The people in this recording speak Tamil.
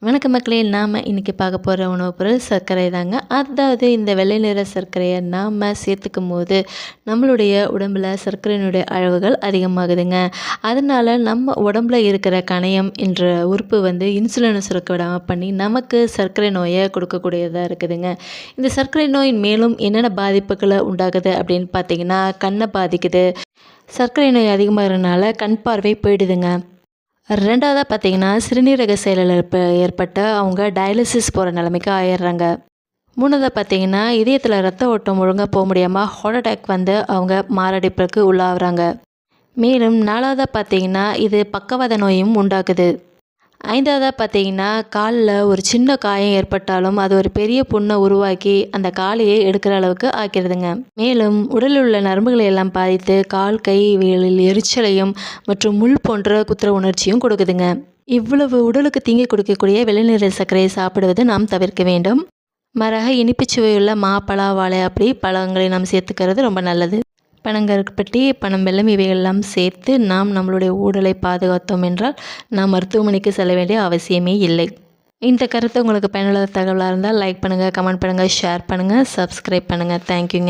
வணக்கம் மக்களே, நாம் இன்றைக்கி பார்க்க போகிற உணவுப் பொருள் சர்க்கரை தாங்க. அதாவது இந்த வெள்ளை நிற சர்க்கரையை நாம் சேர்த்துக்கும் போது நம்மளுடைய உடம்பில் சர்க்கரையினுடைய அளவுகள் அதிகமாகுதுங்க. அதனால் நம்ம உடம்புல இருக்கிற கணையம் என்ற உறுப்பு இன்சுலினை சுரக்க விடாமல் பண்ணி நமக்கு சர்க்கரை நோயை கொடுக்கக்கூடியதாக இருக்குதுங்க. இந்த சர்க்கரை நோய் மேலும் என்னென்ன பாதிப்புகளை உண்டாகுது அப்படின்னு பார்த்தீங்கன்னா, கண்ணை பாதிக்குது. சர்க்கரை நோய் அதிகமாகிறதுனால கண் பார்வை போயிடுதுங்க. ரெண்டாவதாக பார்த்தீங்கன்னா, சிறுநீரக செயலிழப்பு ஏற்பட்ட அவங்க டயாலிசிஸ் போகிற நிலைமைக்கு ஆயிடுறாங்க. மூணாவதாக பார்த்தீங்கன்னா, இதயத்தில் ரத்த ஓட்டம் ஒழுங்காக போக முடியாமல் ஹார்ட் அட்டாக் அவங்க மாரடைப்புக்கு உள்ளாகிறாங்க. மேலும் நாலாவதாக பார்த்தீங்கன்னா, இது பக்கவாத நோயும் உண்டாக்குது. ஐந்தாவதாக பார்த்தீங்கன்னா, காலில் ஒரு சின்ன காயம் ஏற்பட்டாலும் அது ஒரு பெரிய புண்ணை உருவாக்கி அந்த காலையே எடுக்கிற அளவுக்கு ஆக்கிடுதுங்க. மேலும் உடலில் உள்ள நரம்புகளை எல்லாம் பாதித்து கால் கை வேலில் எரிச்சலையும் மற்றும் முள் போன்ற குத்துற உணர்ச்சியும் கொடுக்குதுங்க. இவ்வளவு உடலுக்கு தீங்கி கொடுக்கக்கூடிய வெள்ளை நிற சர்க்கரையை சாப்பிடுவது நாம் தவிர்க்க வேண்டும். மரக இனிப்பு சுவையுள்ள பலா வாழை அப்படி பழங்களை நாம் சேர்த்துக்கிறது ரொம்ப நல்லது. பனங்கருப்பட்டி, பனம் வெல்லம் இவையெல்லாம் சேர்த்து நாம் நம்மளுடைய உடலை பாதுகாத்தோம் என்றால் நாம் மருத்துவமனைக்கு செல்ல வேண்டிய அவசியமே இல்லை. இந்த கருத்து உங்களுக்கு பயனுள்ள தகவலாக இருந்தால் லைக் பண்ணுங்கள், கமெண்ட் பண்ணுங்கள், ஷேர் பண்ணுங்கள், சப்ஸ்கிரைப் பண்ணுங்கள். தேங்க்யூங்க.